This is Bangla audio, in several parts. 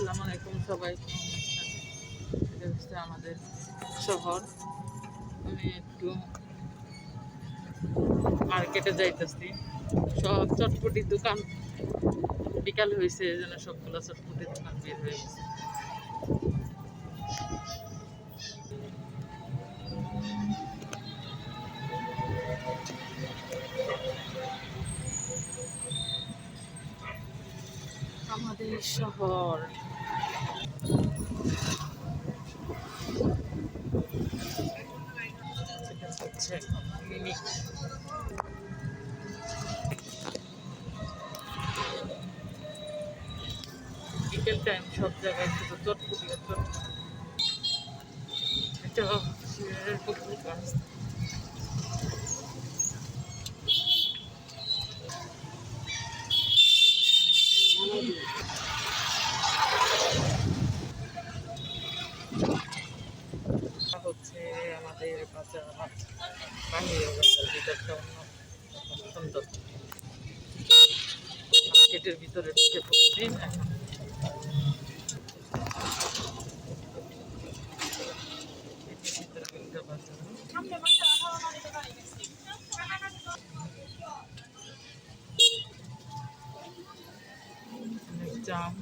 আসসালামু আলাইকুম সবাইকে। এটা হচ্ছে আমাদের শহর। আমি একটু মার্কেটে যাইতেছি। সব চটপটির দোকান বিকাল হয়েছে, এই জন্য সবগুলো চটপটির দোকান বের হয়ে গেছে। আমাদের শহর হচ্ছে মিনি। বিকেল টাইম সব জায়গায় শুধু চটপটি আর চটপটি। এটা হচ্ছে পুকুর গাছ। হচ্ছে আমাদের বাজার, বাহিরের বাজার, ভিতরটা অন্য সুন্দর। মার্কেটের ভিতরে ঢুকে পড়ছি এখন। জাম,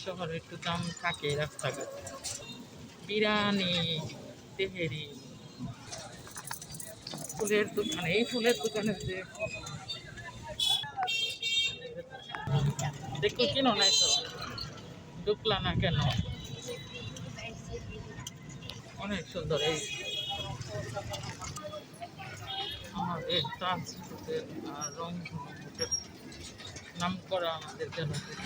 শহরে একটু জাম থাকে রাস্তাঘাট। বিরিয়ানি, তেহেরি, ফুলের দোকান। এই ফুলের দোকানে যে দেখো কিনো নাই তো, ঢুকলা না কেন? অনেক সুন্দর। এই আমাদের ট্রান্সপোর্টের রংধনুটের নাম করা আমাদের জনপদ।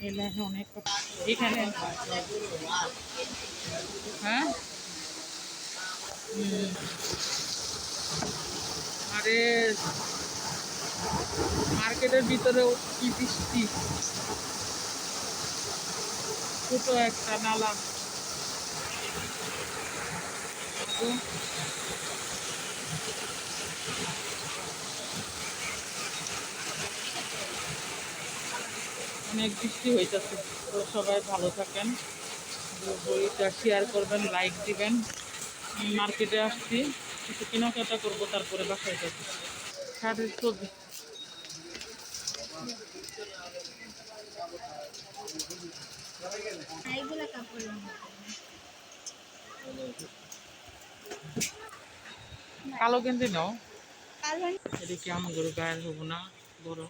এলাকা অনেক এখানে। হ্যাঁ, আরে মার্কেটের ভিতরেও কি বৃষ্টি। ছোট একটা নালা। তো অনেক বৃষ্টি হইতেছে। তো সবাই ভালো থাকেন, বইটা শেয়ার করবেন, লাইক দিবেন। মার্কেটে আসছি, কিছু কেনাকাটা করবো, তারপরে বাসায় যাবো। শাড়ির ছবি। কালো গেঞ্জি নাও, এদিকে আমার গায়ের হবো না বড়।